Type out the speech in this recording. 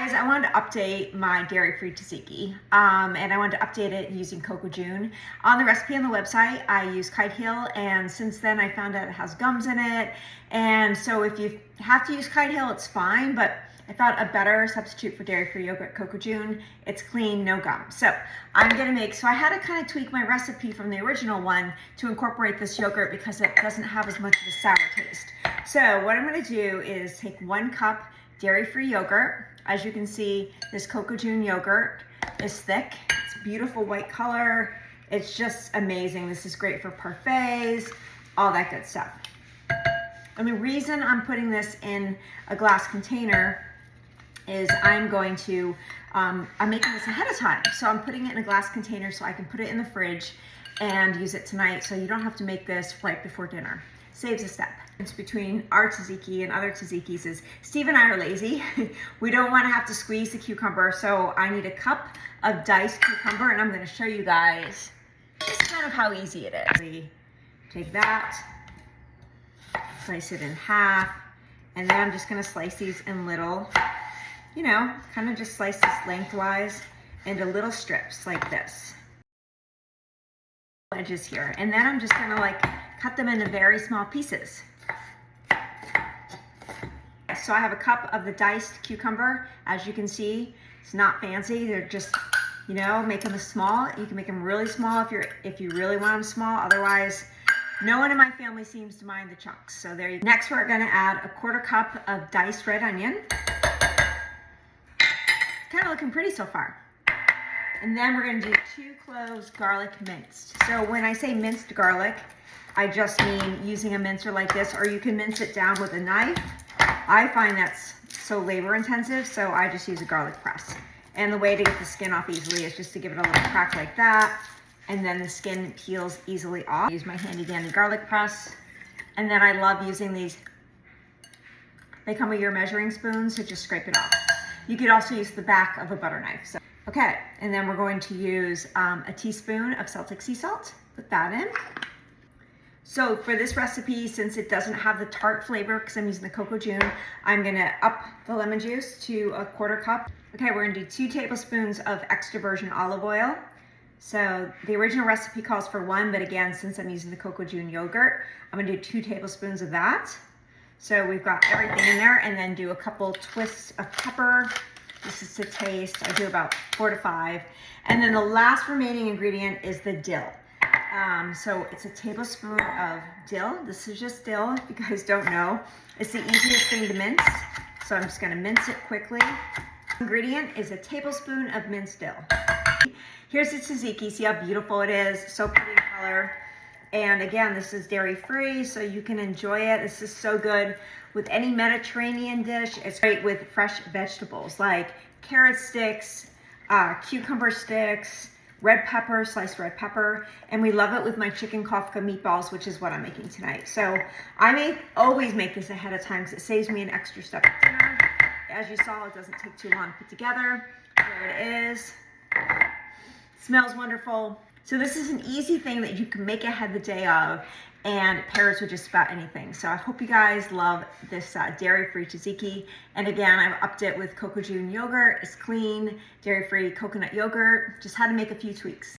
Guys, I wanted to update my dairy-free tzatziki, and I wanted to update it using coco june. On the recipe on the website, I use kite heel, and since then I found out it has gums in it, and so if you have to use kite heel, it's fine, but I thought a better substitute for dairy-free yogurt, coco june. It's clean, no gum. So I'm gonna make, so I had to kind of tweak my recipe from the original one to incorporate this yogurt because it doesn't have as much of a sour taste. So what I'm gonna do is take 1 cup dairy-free yogurt. As you can see, this coco june yogurt is thick. It's beautiful white color. It's just amazing. This is great for parfaits, all that good stuff. And the reason I'm putting this in a glass container is I'm making this ahead of time. So I'm putting it in a glass container so I can put it in the fridge and use it tonight, so you don't have to make this right before dinner. Saves a step. It's between our tzatziki and other tzatziki's is Steve and I are lazy. We don't want to have to squeeze the cucumber, so I need a cup of diced cucumber, and I'm going to show you guys just kind of how easy it is. We take that, slice it in half, and then I'm just going to slice these in little, you know, kind of just slice this lengthwise into little strips like this. Edges here, and then I'm just going to like cut them into very small pieces. So I have a cup of the diced cucumber. As you can see, it's not fancy. They're just, you know, make them small. You can make them really small if you really want them small. Otherwise, no one in my family seems to mind the chunks. So there you go. Next, we're gonna add a 1/4 cup of diced red onion. Kind of looking pretty so far. And then we're gonna do 2 cloves garlic minced. So when I say minced garlic, I just mean using a mincer like this, or you can mince it down with a knife. I find that's so labor intensive, so I just use a garlic press. And the way to get the skin off easily is just to give it a little crack like that, and then the skin peels easily off. I use my handy dandy garlic press, and then I love using these. They come with your measuring spoon, so just scrape it off. You could also use the back of a butter knife. So, okay, and then we're going to use a teaspoon of Celtic sea salt. Put that in. So for this recipe, since it doesn't have the tart flavor because I'm using the coco june, I'm gonna up the lemon juice to a 1/4 cup. Okay, we're gonna do 2 tablespoons of extra virgin olive oil. So the original recipe calls for 1, but again, since I'm using the coco june yogurt, I'm gonna do 2 tablespoons of that. So we've got everything in there, and then do a couple twists of pepper. This is to taste. I do about 4 to 5. And then the last remaining ingredient is the dill. So it's a tablespoon of dill. This is just dill, if you guys don't know. It's the easiest thing to mince, so I'm just gonna mince it quickly. Ingredient is a tablespoon of minced dill. Here's the tzatziki. See how beautiful it is? So pretty in color. And again, this is dairy-free, so you can enjoy it. This is so good with any Mediterranean dish. It's great with fresh vegetables like carrot sticks, cucumber sticks, red pepper, sliced red pepper, and we love it with my chicken kofta meatballs, which is what I'm making tonight. So I always make this ahead of time because it saves me an extra step at dinner. As you saw, it doesn't take too long to put together. There it is. Smells wonderful. So this is an easy thing that you can make ahead the day of, and it pairs with just about anything. So I hope you guys love this dairy-free tzatziki. And again, I've upped it with coco june yogurt. It's clean, dairy-free coconut yogurt. Just had to make a few tweaks.